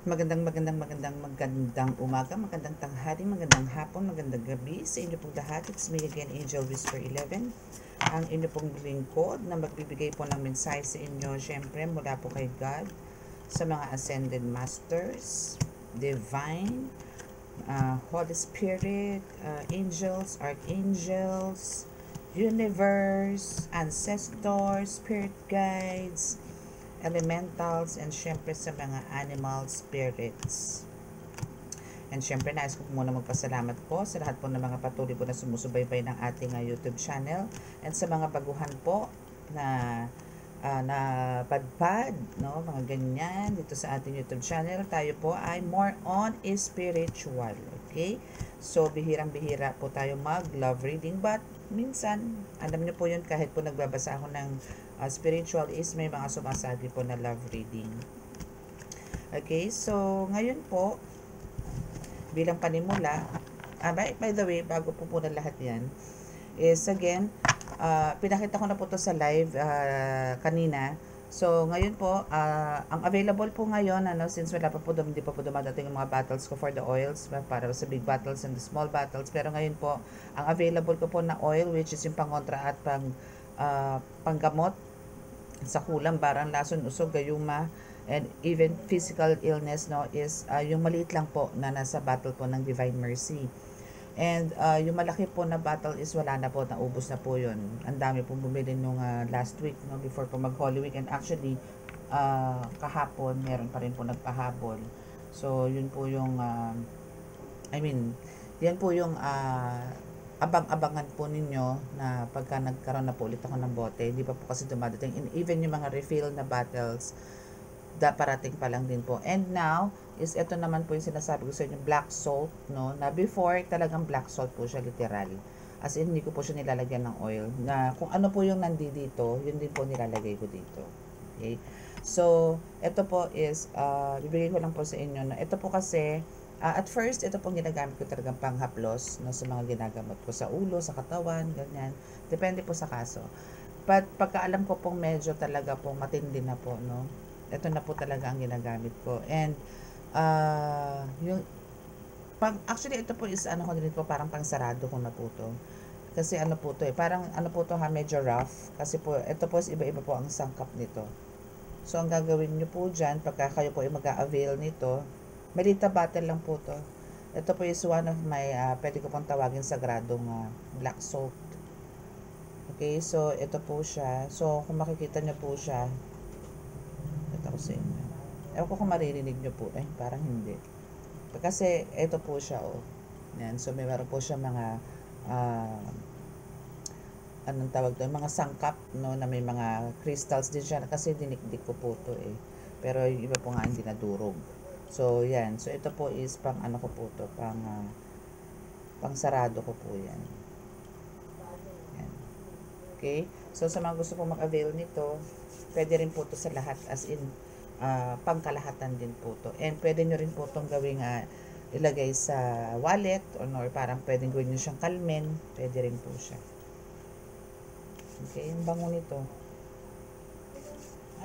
Magandang umaga, magandang tanghali, magandang hapon, magandang gabi sa inyo pong lahat. It's me again, Angel Whisper 11, ang inyo pong lingkod na magbibigay po ng mensahe sa inyo, syempre mula po kay God, sa mga Ascended Masters, Divine, Holy Spirit, Angels, Archangels, Universe, Ancestors, Spirit Guides, Elementals, and syempre sa mga Animal Spirits. And syempre, nais ko muna magpasalamat po sa lahat po ng mga patuloy po na sumusubaybay ng ating YouTube channel, and sa mga baguhan po na na padpad, no, mga ganyan dito sa ating YouTube channel. Tayo po ay more on spiritual, okay? So, bihirang-bihira po tayo mag-love reading, but minsan, alam niyo po yun, kahit po nagbabasa ako ng spiritual is may mga sumasagi po na love reading. Okay, so ngayon po, bilang panimula, by the way, bago po muna lahat yan, is again, pinakita ko na po to sa live kanina. So, ngayon po, ang available po ngayon, since wala pa po, hindi pa po dumadating yung mga battles ko for the oils, para sa big battles and the small battles. Pero ngayon po, ang available ko po na oil, which is yung pangontra at panggamot sa kulang, barang, lason, usog, gayuma, and even physical illness, no, is yung maliit lang po na nasa battle po ng Divine Mercy. And yung malaki po na battle is wala na po, naubos na po yun. Ang dami pong bumili nung last week, no, before po mag Holy Week. And actually, kahapon, meron pa rin po nagpahabol. So, yun po yung, yan po yung abang-abangan po ninyo na pagka nagkaroon na po ulit ako ng bote. Hindi pa po kasi dumadating. And even yung mga refill na battles, parating pa lang din po. And now, is ito naman po yung sinasabi ko sa inyo, black salt, no? Na before, talagang black salt po siya, literal. As in, hindi ko po siya nilalagyan ng oil. Na kung ano po yung nandito, yun din po nilalagay ko dito. Okay? So, ito po is, bibigay ko lang po sa inyo na ito po kasi, at first, ito pong ginagamit ko talagang panghaplos, no, sa mga ginagamot ko sa ulo, sa katawan, ganyan. Depende po sa kaso. But pagkaalam ko pong medyo talaga pong matindi na po, no? Ito na po talaga ang ginagamit ko. And yung actually ito po is ko din po, parang pangsarado ko na po to. Kasi po to parang po to medyo rough. Kasi po ito po is iba-iba po ang sangkap nito. So ang gagawin niyo po diyan pagka kayo po ay mag-a-avail nito, malita bottle lang po to. Ito po is one of my pwede ko pong tawagin sagradong black salt. Okay, so ito po siya. So kung makikita niyo po siya, ko sa inyo. Ewan ko kung maririnig nyo po. Parang hindi. Kasi ito po siya, oh. Yan. So, meron po siya mga anong tawag doon? Mga sangkap, no? Na may mga crystals din siya. Kasi dinikdik ko po to, Pero yung iba po nga hindi nadurog. So, yan. So, ito po is pang ko po to. Pang sarado ko po yan. Yan. Okay? So, sa mga gusto po mag-avail nito, pwede rin po to sa lahat, as in pangkalahatan din po to. And pwede nyo rin po itong gawing ilagay sa wallet, or parang pwedeng gawin nyo siyang kalmen, pwede rin po siya. Okay, yung bango nito.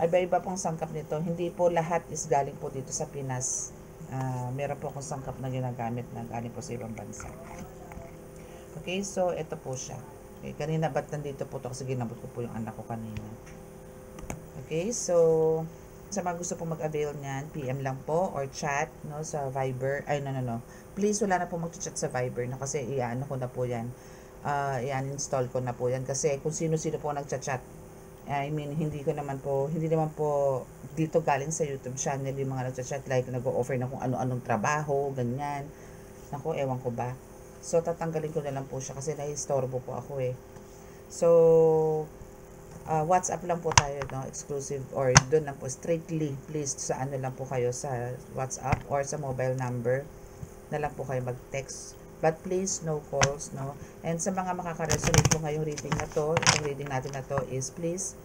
Iba-iba pong sangkap nito. Hindi po lahat is galing po dito sa Pinas. Meron po akong sangkap na ginagamit na galing po sa ibang bansa. Okay, so ito po siya. Okay, kanina ba't nandito po ito? Kasi ginabot ko po yung anak ko kanina. Okay, so sa mga gusto po mag-avail niyan, PM lang po or chat, no, sa Viber. No. Please, wala na po mag-chat sa Viber, no, kasi ko na po yan. I-uninstall ko na po yan kasi kung sino-sino po nagchat-chat. Hindi naman po dito galing sa YouTube channel yung mga nagchat-chat, like nag-o-offer na kung ano-anong trabaho, ganyan. Naku, ewan ko ba. So, tatanggalin ko na lang po siya kasi nahistorbo po ako So, WhatsApp lang po tayo, no, exclusive, or doon lang po, straightly, please, sa lang po kayo sa WhatsApp or sa mobile number na lang po kayo mag-text. But please, no calls, no. And sa mga makaka-resonate po ngayong reading na to, itong reading natin na to is, please,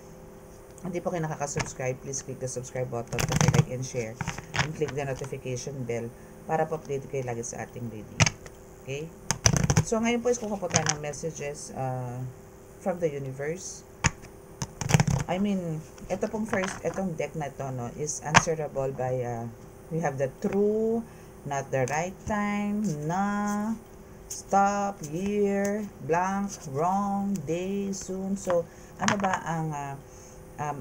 hindi po kayo nakaka-subscribe, please click the subscribe button, like and share, and click the notification bell para po update kayo lagi sa ating reading. Okay? So, ngayon po is kukuha po tayo ng messages from the universe. Ito pong itong deck na to, no, is answerable by We have the true, not the right time, na, stop, year, blank, wrong, day, soon. So, ano ba ang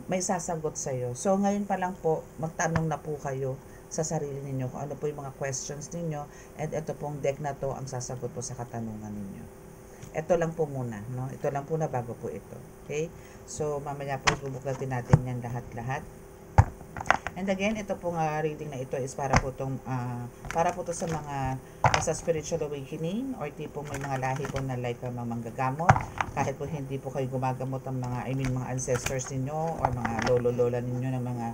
may sasagot sa'yo? So, ngayon pa lang po, magtanong na po kayo sa sarili ninyo kung ano po yung mga questions ninyo, and ito pong deck na to ang sasagot po sa katanungan ninyo. Ito lang po muna, no? Ito lang po na bago po ito. Okay? So, mamaya po bubuklatin natin yan lahat-lahat. And again, ito pong reading na ito is para po to sa mga nasa spiritual awakening or tipong may mga lahi po na like mga manggagamot. Kahit po hindi po kayo gumagamot ng mga ancestors ninyo or mga lolo-lola ninyo ng mga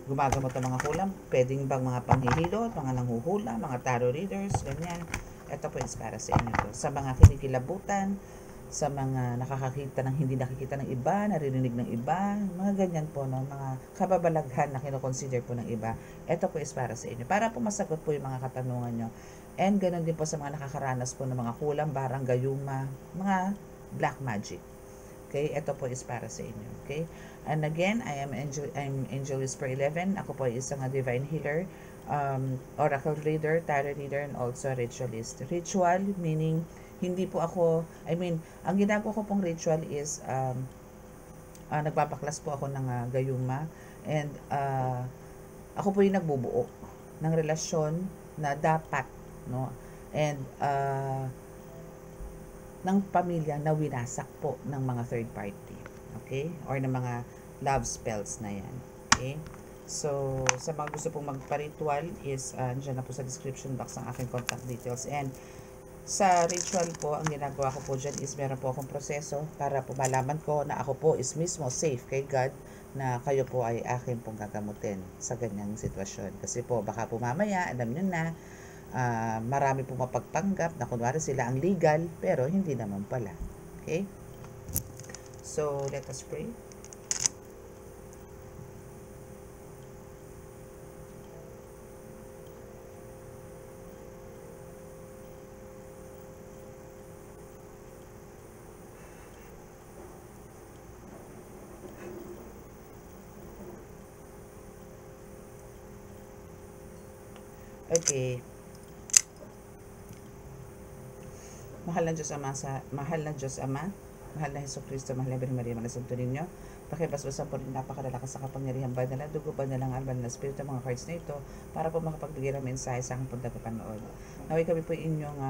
gumagamot ng mga kulam. Pwedeng bang mga panghihilot, mga nanghuhula, mga tarot readers, ganyan. Ito po is para sa inyo to. Sa mga kinikilabutan, sa mga nakakakita ng hindi nakikita ng iba, naririnig ng iba, mga ganyan po, no? Mga kababalaghan na kinoconsider po ng iba. Ito po is para sa inyo. Para po masagot po yung mga katanungan nyo. And ganoon din po sa mga nakakaranas po ng mga kulam, barang, gayuma, mga black magic. Okay, ito po is para sa inyo. Okay? And again, I'm Angel Whisper 11. Ako po ay isang divine healer, oracle reader, tarot reader, and also ritualist. Ritual meaning hindi po ako, ang ginagawa ko pong ritual is nagbabaklas po ako ng gayuma, and ako po yung nagbubuo ng relasyon na dapat, no? And ng pamilya na winasak po ng mga third party. Okay? Or ng mga love spells na yan. Okay? So, sa mga gusto pong magpa-ritual is, andyan na po sa description box ang aking contact details. And, sa ritual po, ang ginagawa ko po dyan is meron po akong proseso para po malaman ko na ako po is mismo safe kay God na kayo po ay akin pong gagamutin sa ganyang sitwasyon. Kasi po, baka po mamaya, alam nyo na, marami pong mapagpanggap na kunwari sila ang legal, pero hindi naman pala. Okay? So, let us pray. Okay. Mahal na Diyos Ama, mahal na Jesucristo, mahal na Birhen Maria, mahal na Santo Niño, pakibasbasan po rin napakalalakas sa kapangyarihan ba nila, dugo ba nilang alban na spirito, mga cards na ito, para po makapagbigay ng mensahe sa aking pagkakapanood. Naway kami po inyong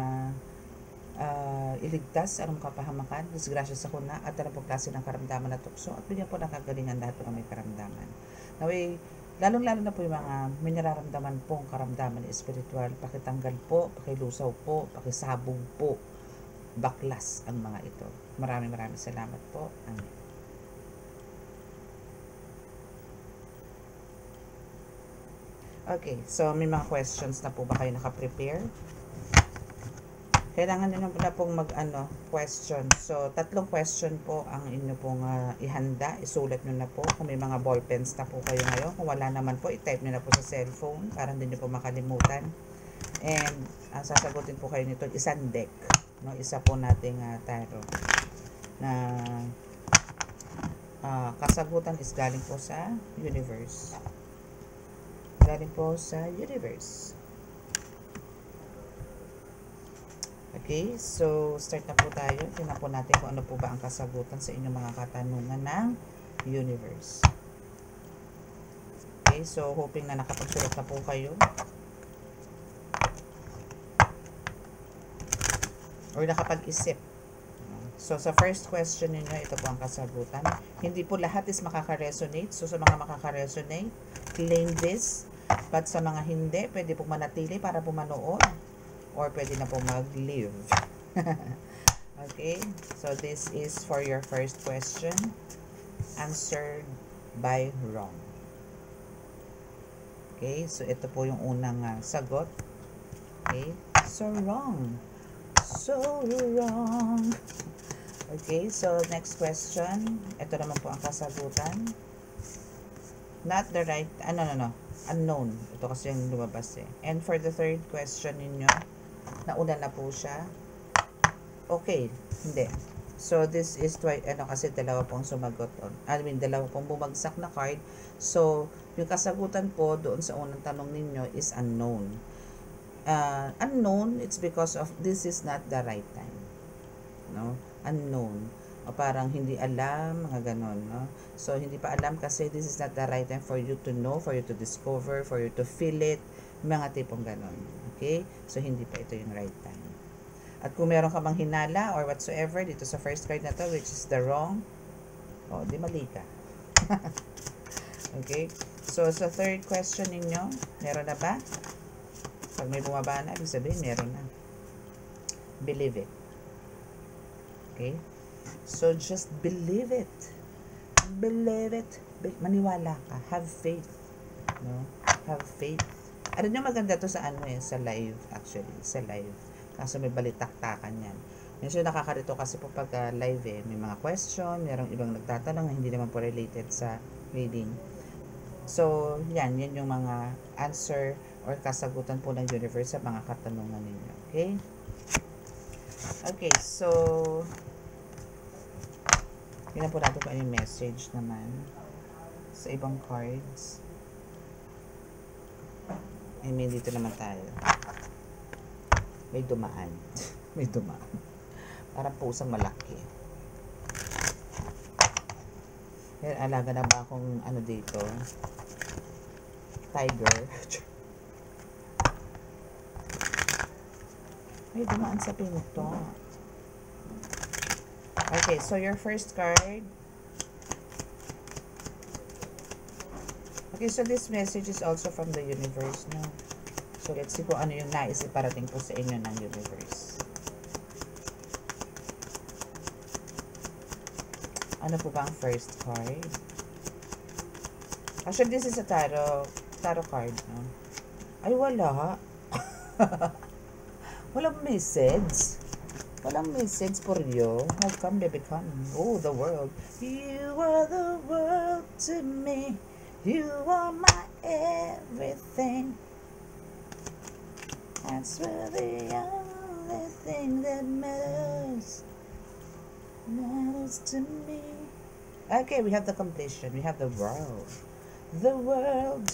iligtas anong kapahamakan, disgrasya sa kuna, at anong po klase ng karamdaman na tukso, at bigyan po ng kagalingan lahat po ng may karamdaman. Naway, lalong-lalo na po yung mga may nararamdaman pong karamdaman espiritual, pakitanggal po, pakilusaw po, pakisabog po, baklas ang mga ito. Maraming salamat po. Amen. Okay, so may mga questions na po ba kayo nakaprepare? Kailangan nyo na pong question. So, 3 question po ang inyo pong ihanda. Isulat nyo na po. Kung may mga ballpens na po kayo ngayon. Kung wala naman po, i-type nyo na po sa cellphone para hindi nyo po makalimutan. And, sasagutin po kayo nito isang deck. No? Isa po nating tarot. Na kasagutan is galing po sa universe. Galing po sa universe. Okay, so start na po tayo. Tingnan po natin kung ano po ba ang kasagutan sa inyong mga katanungan ng universe. Okay, so hoping na nakapagsulat na po kayo. Or nakapag-isip. So sa first question niyo, ito po ang kasagutan. Hindi po lahat is makaka-resonate. So sa mga makaka-resonate, claim this. But sa mga hindi, pwede po manatili para po manood. Or pwede na po mag-live. Okay? So, this is for your first question. Answered by wrong. Okay? So, ito po yung unang sagot. Okay? So, wrong. So, wrong. Okay? So, next question. Ito naman po ang kasagutan. Not the right, unknown. Ito kasi yung lumabas eh. And for the third question ninyo, nauna na po siya. Okay, hindi. So, this is kasi dalawa pong sumagot on. Dalawa pong bumagsak na card. So, yung kasagutan po doon sa unang tanong ninyo is unknown. Unknown, it's because of this is not the right time. No? Unknown. O parang hindi alam, mga ganon, no? So, hindi pa alam kasi this is not the right time for you to know, for you to discover, for you to feel it, mga tipong ganon. Okay? So, hindi pa ito yung right time. At kung meron ka bang hinala or whatsoever dito sa first card na to, which is the wrong, di mali ka. Okay? So, sa third question ninyo, meron na ba? Pag may bumaba na, ibig sabihin, meron na. Believe it. Okay? So, just believe it. Believe it. Maniwala ka. Have faith. No? Have faith. Ano nyo maganda to sa sa live, actually. Sa live. Kaso may balitaktakan yan. Medyo nakakarito kasi po pag live may mga question, mayroong ibang nagtatanong na hindi naman po related sa reading. So, yan yung mga answer or kasagutan po ng universe sa mga katanungan ninyo. Okay? Okay, so, tingnan po natin kung ano yung message naman sa ibang cards. Dito naman tayo. May dumaan. May dumaan. Parang pusang malaki. Alaga na ba akong dito? Tiger. May dumaan sa pinto. Okay, so your first card. Okay, so this message is also from the universe, no? So, let's see kung ano yung nais iparating po sa inyo ng universe. Ano po ba ang first card? Actually, this is a tarot card, no? Ay, wala. Walang message. Walang message for you. How come they become? Oh, the world. You are the world to me. You are my everything. That's really the only thing that matters to me. Okay, we have the completion. We have the world. The world.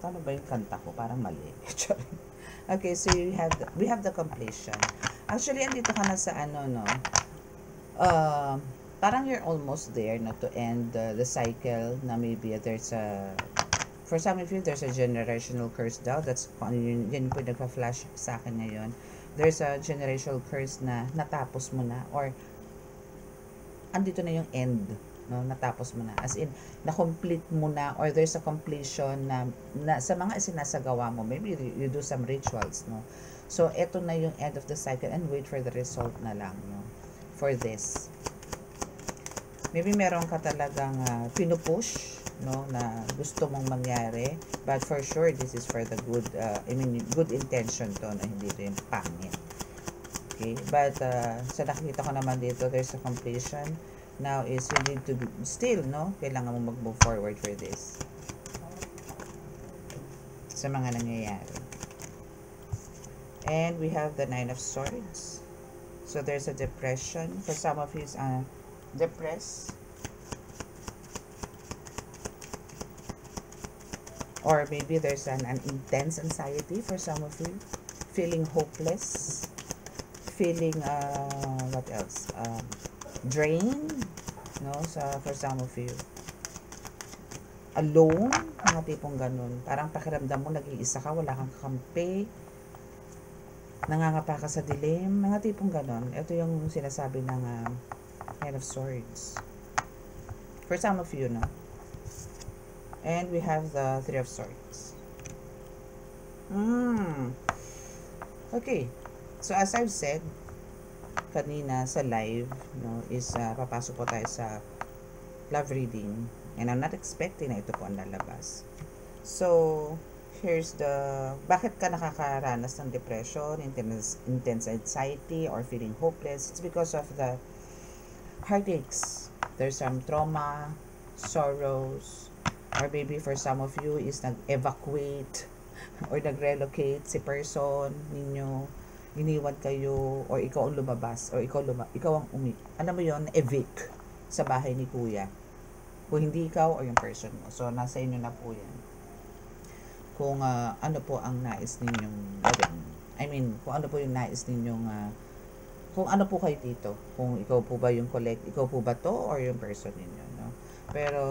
Paano ba yung kanta ko? Parang mali. Okay, so we have the completion. Actually, andito ka na sa no? Parang you're almost there na to end the cycle na maybe there's a for some of you, there's a generational curse daw. That's yun po nagpa-flash sa akin ngayon. There's a generational curse na natapos mo na or andito na yung end, no? Natapos mo na. As in, na-complete mo na or there's a completion na sa mga isinasagawa mo. Maybe you do some rituals, no? So, eto na yung end of the cycle and wait for the result na lang, no? For this. Maybe meron ka talagang pinupush, no, na gusto mong mangyari, but for sure this is for the good good intention to, na hindi rin pangit. Okay, but sa nakikita ko naman dito, there's a completion. Now is you need to be still, no, kailangan mo mag-move forward for this sa mga nangyayari. And we have the Nine of Swords. So there's a depression for some of you, depressed. Or maybe there's an intense anxiety for some of you. Feeling hopeless. Feeling, what else? Drained. No? For some of you. Alone. Mga tipong ganun. Parang pakiramdam mo, nag-iisa ka, wala kang kakampi. Nangangapa ka sa dilim. Mga tipong ganun. Ito yung sinasabi ng Nine of Swords. For some of you, no? And we have the Three of Swords. Okay. So, as I've said kanina sa live, no, is papasok po tayo sa love reading. And I'm not expecting na ito po ang lalabas. So, here's bakit ka nakakaranas ng depression, intense anxiety, or feeling hopeless? It's because of the heartaches. There's some trauma, sorrows, or maybe for some of you is nag-evacuate or nag-relocate si person ninyo. iniwan kayo, or ikaw ang lumabas, or ikaw ang alam mo yon, evict sa bahay ni kuya. Kung hindi ikaw or yung person mo. So, nasa inyo na po yan. Kung ano po ang nais ninyong gawin. I mean, kung ano po yung nais ninyong, kung ano po kayo dito. Kung ikaw po ba yung ikaw po ba to, or yung person ninyo, no? Pero,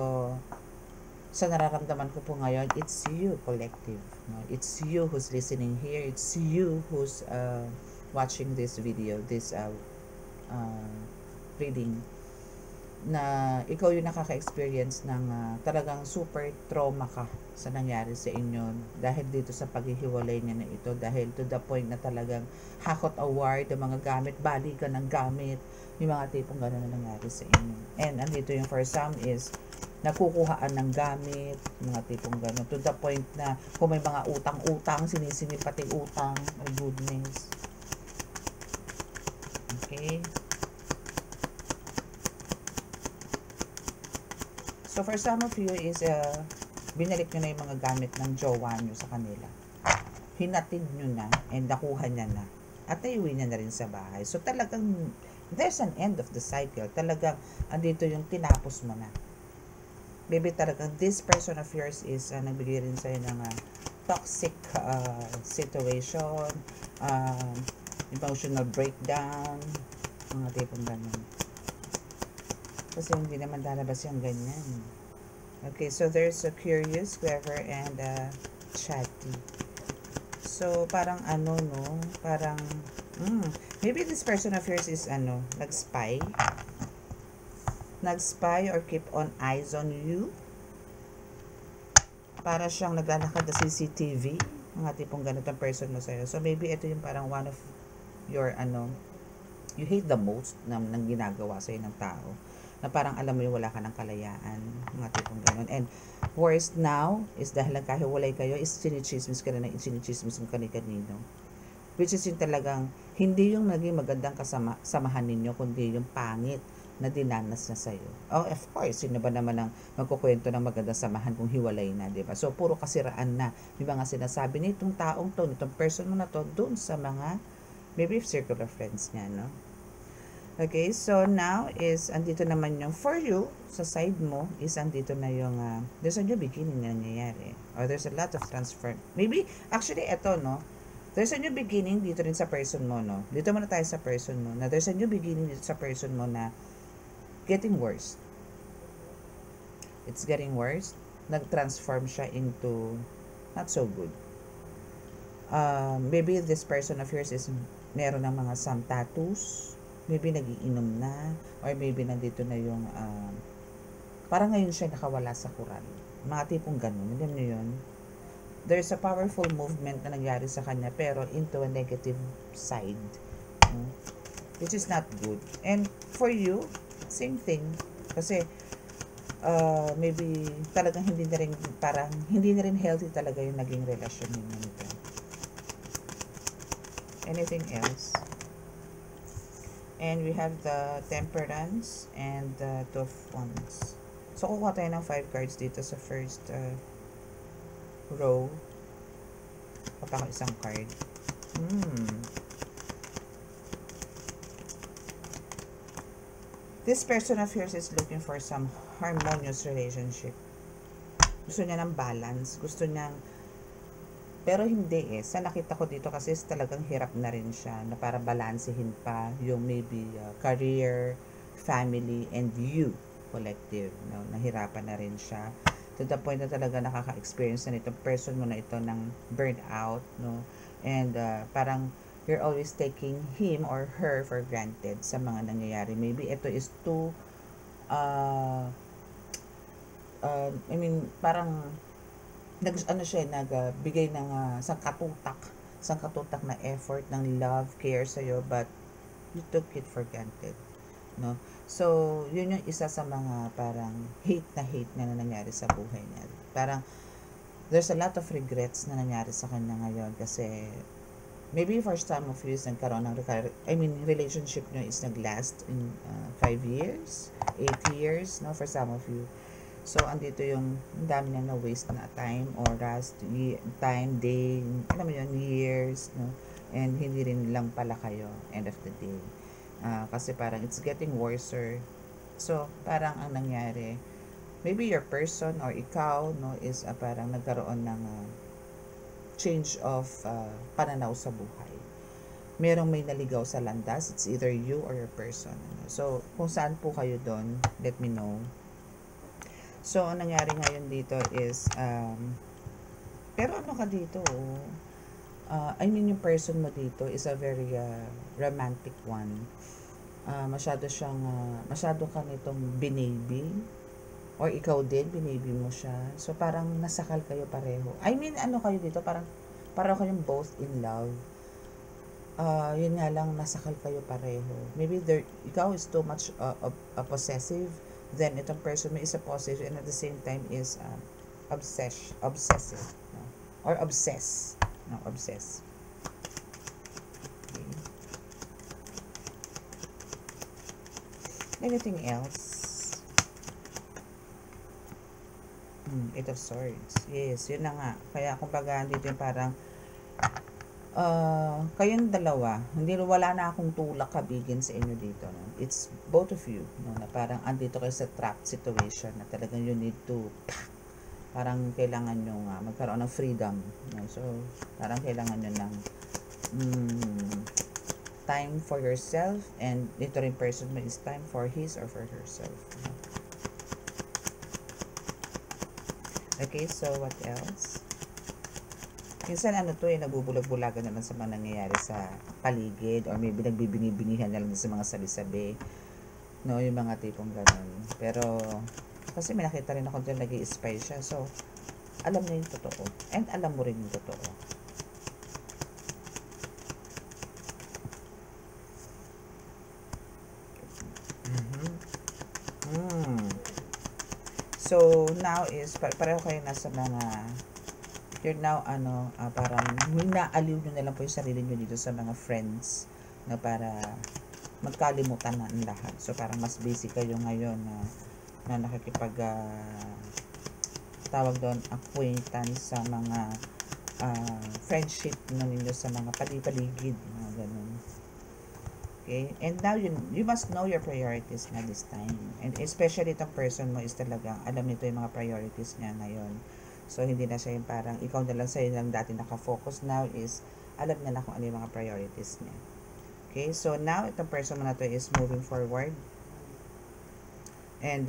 sa nararamdaman ko po ngayon, it's you, collective. No? It's you who's listening here. It's you who's watching this video, this reading, na ikaw yung nakaka-experience ng talagang super trauma ka sa nangyari sa inyo dahil dito sa paghihiwalay niya na ito, dahil to the point na talagang hakot award, yung mga gamit, balikan ng gamit, yung mga tipong gano'n na nangyari sa inyo. And andito yung for some is nakukuhaan ng gamit, mga tipong gano'n, to the point na kung may mga utang-utang, sinisingil pati utang, my goodness. Okay. So, for some of you is, binalik nyo na yung mga gamit ng jowa nyo sa kanila. Hinatid nyo na, and nakuha niya na. At naiuwi niya na rin sa bahay. So, talagang, there's an end of the cycle. Talagang, andito yung tinapos mo na. Maybe talagang, this person of yours is, nagbigay rin sa'yo ng toxic situation, emotional breakdown, mga tipong ganun. Kasi hindi naman lalabas yung ganyan. Okay, so there's a curious, clever, and chatty. So, parang ano, no? Parang, maybe this person of yours is, nag-spy. Nag-spy or keep on eyes on you. Para siyang naglalakad na CCTV. Mga tipong ganitong person mo sa'yo. So, maybe ito yung parang one of your, you hate the most na ginagawa sa'yo ng tao. Na parang alam mo yung wala ka ng kalayaan, mga tipong gano'n. And worst now is dahil nagkahiwalay kayo, is sinichismis ka na sinichismis mo kanino. Which is yung talagang, hindi yung naging magandang samahan ninyo, kundi yung pangit na dinanas na sa'yo. Oh, of course, sino ba naman ang magkukwento ng magandang samahan kung hiwalay na, di ba? So, puro kasiraan na yung mga sinasabi nitong taong to, nitong person mo na to, dun sa mga, maybe circle of friends niya, no? Okay, so now is, andito naman yung, for you, sa side mo, is andito na yung, there's a new beginning na nangyayari. Or there's a lot of transfer. Maybe, actually, eto, no? There's a new beginning dito rin sa person mo, no? Dito muna tayo sa person mo, na there's a new beginning dito sa person mo na getting worse. It's getting worse. Nag-transform siya into not so good. Maybe this person of yours is meron ng mga some tattoos, maybe nagiinom na, or maybe nandito na yung, parang ngayon siya nakawala sa kural. Mga tipong ganun, alam niyo yun? There's a powerful movement na nangyari sa kanya, pero into a negative side. Which is not good. And for you, same thing. Kasi, maybe talagang hindi na rin healthy talaga yung naging relasyon ninyo nito. Anything else? And we have the Temperance and the Two of Wands. So, kukuha tayo ng 5 cards dito sa first row. Kuha ko isang card. This person of yours is looking for some harmonious relationship. Gusto niya ng balance. Gusto niyang, pero hindi sa nakita ko dito kasi talagang hirap na rin siya na para balansehin pa yung maybe career, family, and you, collective. No? Nahirapan na rin siya. To the point na talaga nakaka-experience na itong person mo na ito ng burnout. No? And parang you're always taking him or her for granted sa mga nangyayari. Maybe ito is too, I mean, parang nagbigay ng sangkatutak na effort, ng love, care sa'yo, but you took it for granted, no? So, yun yung isa sa mga parang hate na nangyari sa buhay niya. Parang, there's a lot of regrets na nangyari sa kanya ngayon kasi maybe first time of you is nagkaroon ng relationship nyo is naglast in 5 years, 8 years, no, for some of you. So, andito yung dami na waste na time, oras, time, day, alam mo yun, years, no? And hindi rin lang pala kayo, end of the day. Kasi parang it's getting worser. So, parang ang nangyari, maybe your person or ikaw, no, is parang nagkaroon ng change of pananaw sa buhay. Merong may naligaw sa landas, it's either you or your person. So, kung saan po kayo doon, let me know. So, ang nangyari ngayon dito is, pero ano ka dito, I mean, yung person mo dito is a very romantic one. Masyado ka nitong binaby, or ikaw din, binaby mo siya. So, parang nasakal kayo pareho. I mean, ano kayo dito, parang kayong both in love. Yun nga lang, nasakal kayo pareho. Maybe ikaw is too much possessive, then itong person mo is a possessive, and at the same time is obsessive, no? Or obsess. No, obsess. Okay. Anything else? Eight of Swords. Yes, yun na nga. Kaya kumbaga dito yung parang kayong dalawa, wala na akong tulak kabigin sa inyo dito. No? It's both of you, no? Na parang andito kayo sa trapped situation na talagang you need to parang kailangan nyo magkaroon ng freedom. No? So, parang kailangan nyo ng time for yourself, and dito rin person mo is time for his or for herself. No? Okay, so what else? Minsan nabubulag-bulagan naman sa mga nangyayari sa paligid, or maybe nagbibingi-bingihan na lang sa mga sabi-sabi, no, yung mga tipong ganun. Pero kasi may nakita rin ako dyan, nag-i-spy siya, so alam niya yung totoo, and alam mo rin yung totoo. So now is pareho kayo nasa mga you're now parang inaaliw nyo na lang po yung sarili nyo dito sa mga friends na para magkalimutan na ang lahat. So parang mas busy kayo ngayon na nakikipag tawag doon, acquaintance sa mga friendship na ninyo sa mga paligid, mga ganun. Okay? And now you must know your priorities na this time. And especially itong person mo is talagang alam nito yung mga priorities niya ngayon. So, hindi na siya yung parang ikaw na lang sa'yo lang dati nakafocus. Now is, alam niya na kung ano yung mga priorities niya. Okay? So, now, itong person mo na to is moving forward. And,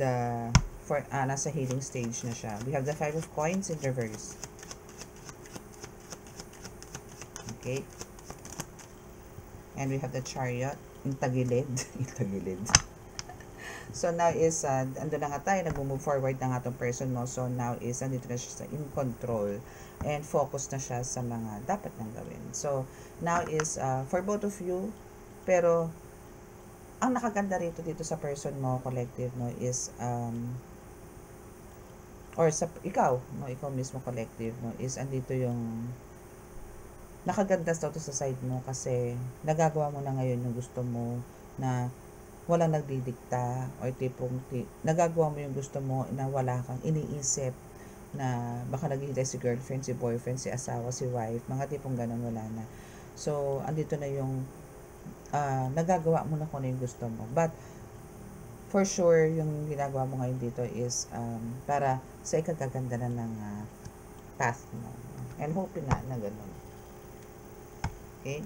nasa healing stage na siya. We have the 5 of Coins in reverse. Okay? And we have the Chariot in tagilid. In tagilid. So, now is, ando na nga tayo, nag-move forward na nga itong person mo. So, now is, andito na siya sa in control. And focus na siya sa mga dapat nang gawin. So, now is, for both of you, pero, ang nakaganda rito dito sa person mo, collective mo, is, or sa, ikaw mismo collective mo, is, andito yung, nakaganda to sa side mo kasi, nagagawa mo na ngayon yung gusto mo, na, walang nagdidikta, or nagagawa mo yung gusto mo na wala kang iniisip na baka naghihintay si girlfriend, si boyfriend, si asawa, si wife, mga tipong ganun, wala na. So, andito na yung nagagawa mo na kung ano yung gusto mo. But, for sure, yung ginagawa mo ngayon dito is para sa ikagaganda na ng path mo. And hoping na ganun. Okay?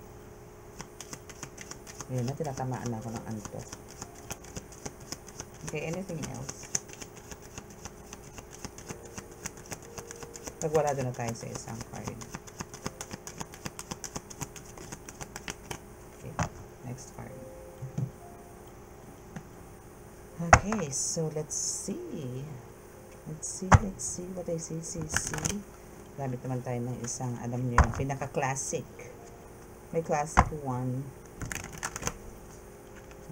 Ngayon na, tinatamaan na ako ng antok. Okay, anything else? Pagwala doon na tayo sa isang card. Okay, next card. Okay, so let's see. Let's see what I see. Gamit naman tayo ng isang, alam niyo, pinaka-classic. May classic one.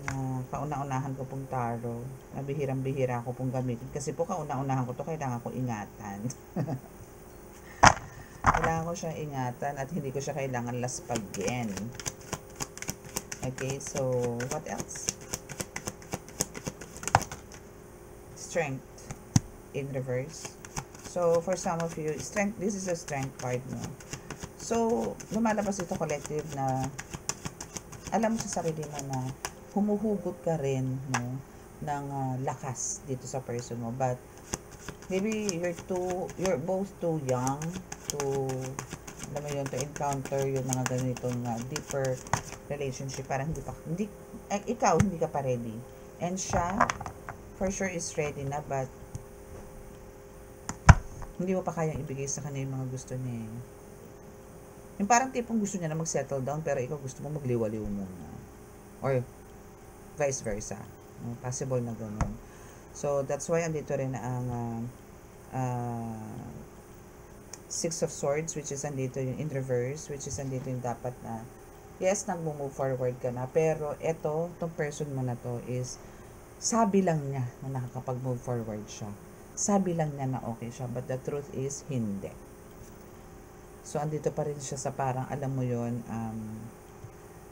Na kauna-unahan ko pong tarot, na bihirang-bihira ko pong gamitin kasi po kauna-unahan ko to, kailangan ko ingatan. Kailangan ko siyang ingatan at hindi ko siya kailangan laspagin. Okay, so what else? Strength in reverse. So for some of you, strength, this is a strength card, no? So, lumalabas ito collective na alam mo sa sarili mo na humuhugot ka rin, no, ng lakas dito sa person mo. But, maybe you're both too young to, alam mo yun, to encounter yung mga ganitong deeper relationship. Parang ikaw, hindi ka pa ready. And siya, for sure is ready na, but, hindi mo pa kayang ibigay sa kanya yung mga gusto niya eh. Yung parang tipong gusto niya na mag-settle down, pero ikaw gusto mo magliwaliw muna. Or, vice versa. Possible na gano'n. So, that's why andito rin ang Six of Swords, which is andito yung in reverse, which is andito yung dapat na, yes, nag-move forward ka na, pero itong person mo na to is, sabi lang niya na nakakapag-move forward siya. Sabi lang niya na okay siya, but the truth is, hindi. So, andito pa rin siya sa parang, alam mo yon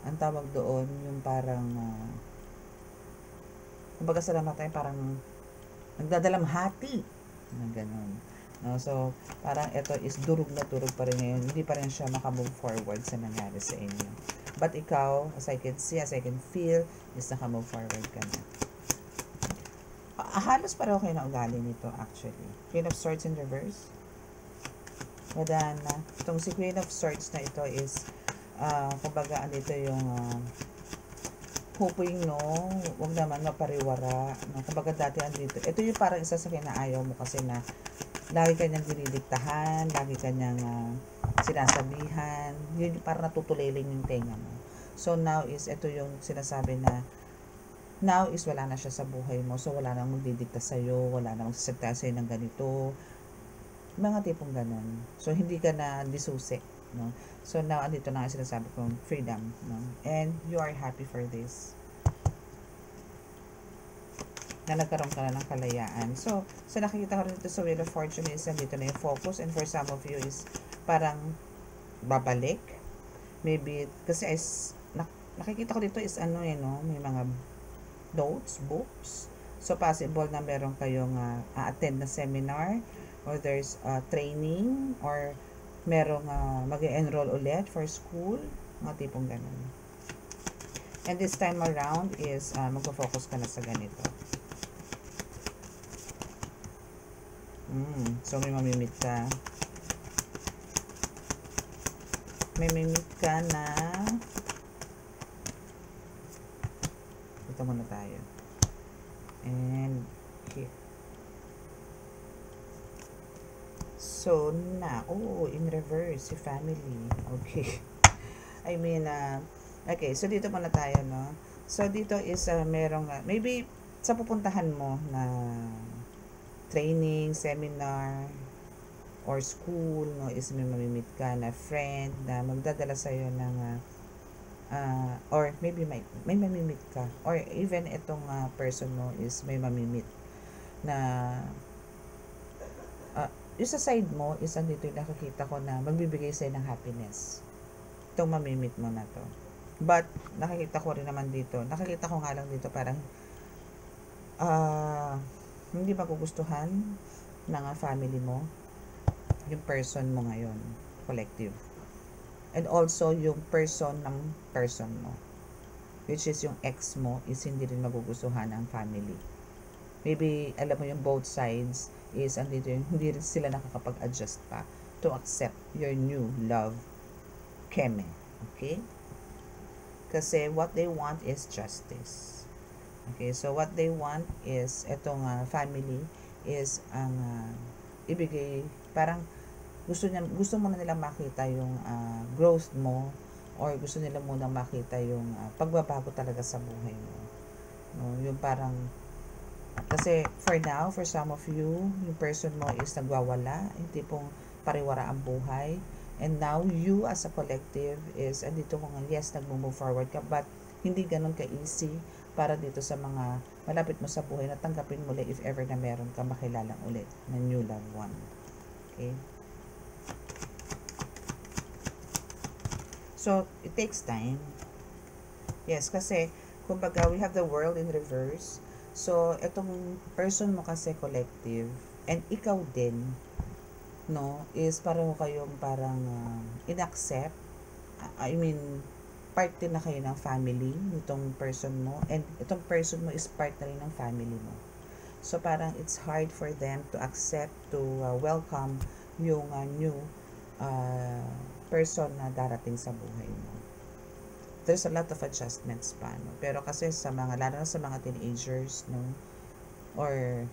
ang tawag doon, yung parang, kumbaga sa lamang tayo, parang, nagdadalamhati. Ganon. No? So, parang ito is durog na durog pa rin ngayon. Hindi pa rin siya makamove forward sa nangyari sa inyo. But ikaw, as I can see, as I can feel, is nakamove forward ka na. Halos pareho kayo na ugali nito, actually. Queen of Swords in reverse. Madana. Itong si Queen of Swords na ito is, kumbaga, andito yung, hoping, no, huwag naman mapariwara. No? Kumbaga, dati andito. Ito yung parang isa sa kinaayaw mo kasi na, lagi kanyang dinidiktahan, lagi kanyang sinasabihan. Yun yung parang natutuliling yung tenga mo. So, now is, ito yung sinasabi na, now is wala na siya sa buhay mo. So, wala nang magdidikta sa'yo, wala nang magsasalita sa'yo ng ganito. Mga tipong ganun. So, hindi ka na disusi. No? So, now, andito na nga sinasabi kong freedom. No? And you are happy for this. Na nagkaroon ka na ng kalayaan. So, nakikita ko rin dito sa Wheel of Fortune is andito na yung focus. And for some of you is parang babalik. Maybe, kasi nakikita ko dito is ano no? May mga notes, books. So, possible na meron kayong attend na seminar, or there's training, or merong mag-enroll ulit for school, mga tipong ganun. And this time around is magpo-focus ka na sa ganito. So, may mamimit ka. May mamimit ka na, ito muna tayo. And here. So, in reverse, si family. Okay. I mean, okay, so dito muna tayo, no? So, dito is, merong, maybe, sa pupuntahan mo na training, seminar, or school, no, is may mamimit ka na friend na magdadala sa'yo ng, or maybe may mamimit ka. Or even itong person mo is may mamimit na, yung sa side mo is andito yung nakikita ko na magbibigay sa'yo ng happiness. Itong mamimit mo na to. But, nakikita ko rin naman dito. Nakikita ko nga lang dito parang hindi magugustuhan ng family mo yung person mo ngayon. Collective. And also, yung person ng person mo. Which is yung ex mo is hindi rin magugustuhan ng family. Maybe, alam mo yung both sides is andito yung hindi rin sila nakakapag-adjust pa to accept your new love keme. Okay? Kasi what they want is justice. Okay? So, what they want is etong family is ang ibigay, parang gusto mo na nilang makita yung growth mo, or gusto nila muna makita yung pagbabago talaga sa buhay mo. No? Yung parang, kasi for now, for some of you, yung person mo is nagwawala, hindi pong pariwara ang buhay. And now, you as a collective is, andito ko nga, yes, nag-move forward ka, but hindi ganun ka-easy para dito sa mga malapit mo sa buhay na tanggapin muli if ever na meron ka makilalang ulit na new loved one. Okay? So, it takes time. Yes, kasi, kumbaga, we have the world in reverse. So, itong person mo kasi collective, and ikaw din, no, is pareho kayong parang inaccept. I mean, part din na kayo ng family nitong person mo, and itong person mo is part na rin ng family mo. So parang it's hard for them to accept, to welcome yung new person na darating sa buhay mo. There's a lot of adjustments pa, no? Pero kasi sa mga, lalo na sa mga teenagers, no, or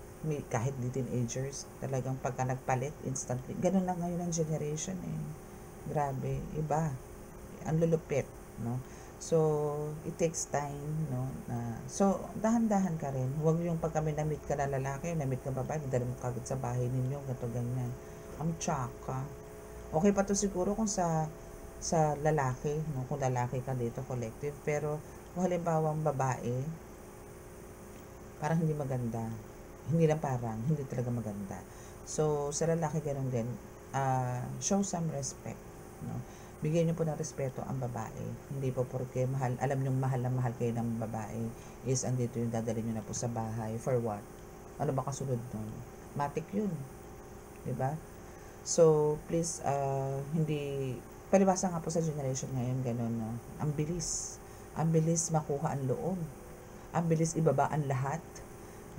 kahit di teenagers, talagang pagka nagpalit instantly, ganun lang ngayon ang generation eh. Grabe, iba, ang lulupit, no? So it takes time, no, so dahan-dahan ka rin. Huwag yung pag kami na-meet ka na lalaki, na-meet ka babae, dala mo kagad sa bahay ninyo, gato ganyan, ang tsaka. Okay pa to siguro kung sa lalaki, no, kung lalaki ka dito, collective, pero kung halimbawa ang babae, parang hindi maganda. Hindi lang parang, hindi talaga maganda. So, sa lalaki ganun din, show some respect, no? Bigyan niyo po ng respeto ang babae. Hindi po porque alam niyo mahal na mahal kayo ng babae, is andito yung dadalhin niyo na po sa bahay. For what? Ano ba kasunod nun? Matik yun. Diba? So, please, hindi, palibasa nga po sa generation ngayon, ganun, no? Ang bilis. Ang bilis makuha ang loob. Ang bilis ibaba ang lahat,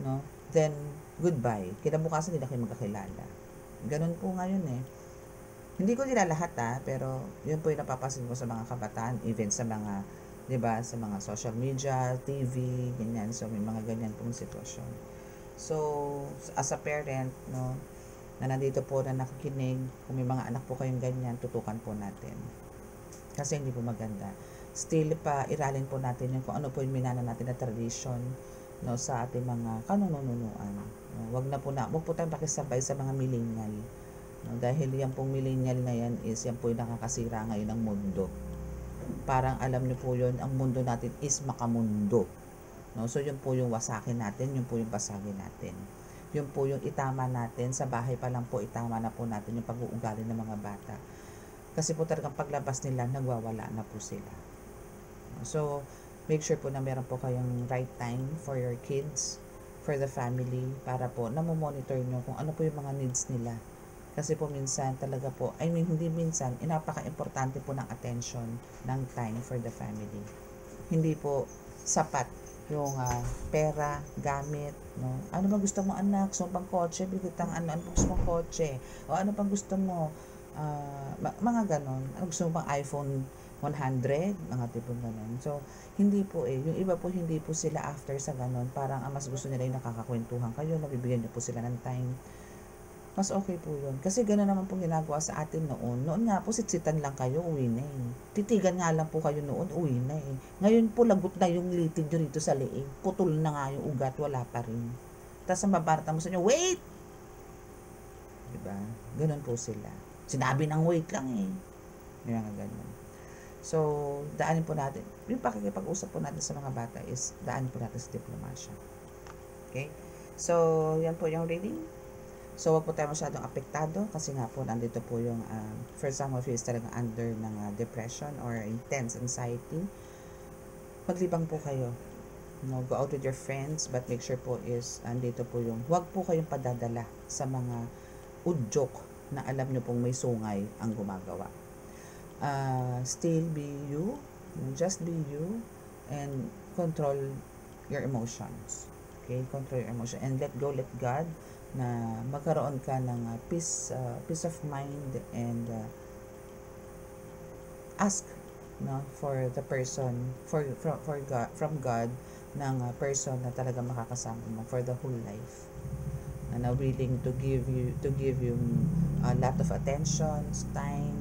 no? Then, goodbye. Kinabukasan hindi na kayo magkakilala. Ganun po ngayon eh. Hindi ko nila lahat pero yun po yung napapansin ko sa mga kabataan, even sa mga, diba, sa mga social media, TV, ganyan. So, may mga ganyan pong sitwasyon. So, as a parent, no, na nandito po na nakikinig, kung may mga anak po kayong ganyan, tutukan po natin. Kasi hindi po maganda. Still pa, iralin po natin yung kung ano po yung minana natin na tradition, no, sa ating mga kanununuan. No, wag po tayong pakisabay sa mga millennial. No, dahil yan pong millennial na yan is yan po yung nakakasira ngayon ng mundo. Parang alam niyo po yun, ang mundo natin is makamundo. No, so yun po yung wasakin natin, yun po yung basagin natin. Yun po yung itama natin, sa bahay pa lang po itama na po natin yung pag-uugali ng mga bata. Kasi po talagang paglabas nila, nagwawala na po sila. So, make sure po na meron po kayong right time for your kids, for the family, para po namomonitor nyo kung ano po yung mga needs nila. Kasi po minsan talaga po, hindi minsan, napaka-importante po ng attention, ng time for the family. Hindi po sapat yung pera, gamit, no? Ano ba gusto mo anak? Gusto mo pang kotse? Bigitang ano gusto mo kotse? O ano pang gusto mo? Mga ganon. Ano gusto mo pang iPhone 100? Mga tipong ganon. So, hindi po yung iba po hindi po sila after sa ganon. Parang mas gusto nila yung nakakakwentuhan kayo, nabibigyan niyo po sila ng time. Mas okay po yun. Kasi gano'n naman pong ginagawa sa atin noon. Noon nga po, sitsitan lang kayo, uwi na eh. Titigan nga lang po kayo noon, uwi na eh. Ngayon po, lagot na yung litid nyo rito sa leeg. Putol na nga yung ugat, wala pa rin. Tapos ang babarata mo sa inyo, wait! Diba? Gano'n po sila. Sinabi ng wait lang eh. Yung nga gano'n. So, daanin po natin. Yung pakikipag-usap po natin sa mga bata is, daanin po natin sa diplomasya. Okay? So, yan po yung reading. So, wag po tayo masyadong apektado kasi nga po, nandito po yung for some of you is talagang under ng depression or intense anxiety. Maglibang po kayo. No, go out with your friends, but make sure po is, andito po yung, wag po kayong padadala sa mga udyok na alam nyo pong may sungay ang gumagawa. Still be you, just be you, and control your emotions. Okay, control your emotion and let go, let God, na magkaroon ka ng peace of mind, and ask, no, for the person, from God, ng person na talaga makakasama mo for the whole life, na willing to give you a lot of attention, time,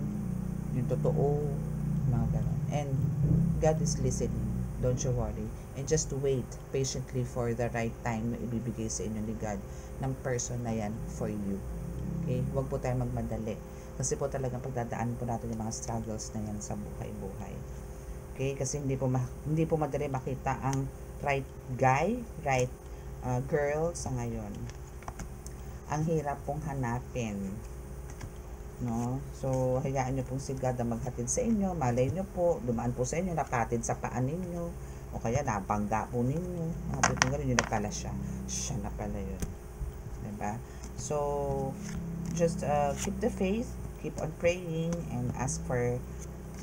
yung totoo, mga ganun. And God is listening, don't you worry, and just wait patiently for the right time na ibibigay sa inyo ni God ng person na yan for you. Okay? Huwag po tayo magmadali. Kasi po talagang pagdadaan po natin yung mga struggles na yan sa buhay-buhay. Okay? Kasi hindi po madali makita ang right guy, right girl sa ngayon. Ang hirap pong hanapin. No? So, hayaan nyo pong si God na maghatid sa inyo. Malay nyo po, dumaan po sa inyo, napatid sa paan ninyo. O kaya nabangga po ninyo. Mga tipong gano'n, yun na pala siya. Siya na pala yun. Diba? So, just keep the faith, keep on praying, and ask for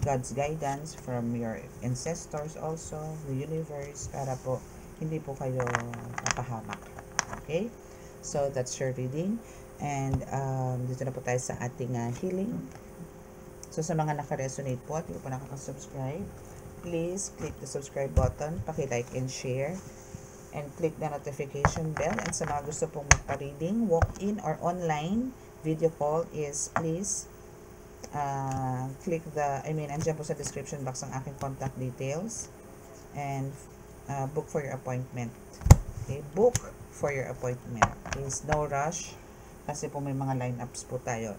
God's guidance from your ancestors also, the universe, para po hindi po kayo mapahamak. Okay? So, that's your reading. And dito na po tayo sa ating healing. So, sa mga naka-resonate po at hindi po nakaka-subscribe, please click the subscribe button, paki-like and share, and click the notification bell. And sa mga gusto pong magpa-reading, walk-in or online video call is please click andyan po sa description box ang aking contact details, and book for your appointment. Okay, book for your appointment. Please, no rush, kasi po may mga lineups po tayo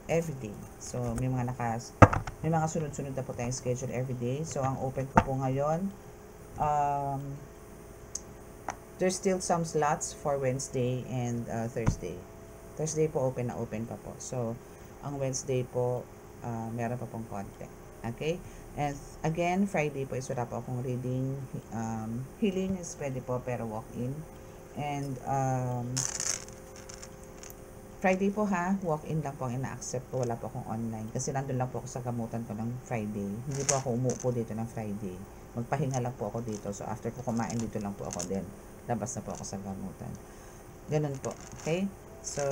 everyday. So, may mga sunod-sunod na po tayong schedule everyday. So, ang open ko po ngayon, there's still some slots for Wednesday and Thursday. Thursday po open pa po. So, ang Wednesday po, meron pa pong konti. Okay? And again, Friday po is wala po akong reading. Healing is pwede po, pero walk-in. And Friday po walk-in lang po ang ina-accept ko. Wala po akong online. Kasi nandun lang po ako sa gamutan ko ng Friday. Hindi po ako umuupo dito ng Friday. Magpahinga lang po ako dito. So, after ko kumain, dito lang po ako din. Labas na po ako sa gamutan. Ganun po. Okay? So,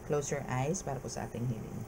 close your eyes para po sa ating healing.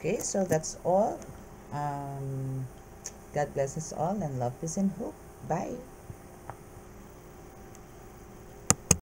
Okay, so that's all. God bless us all, and love, peace, and hope. Bye.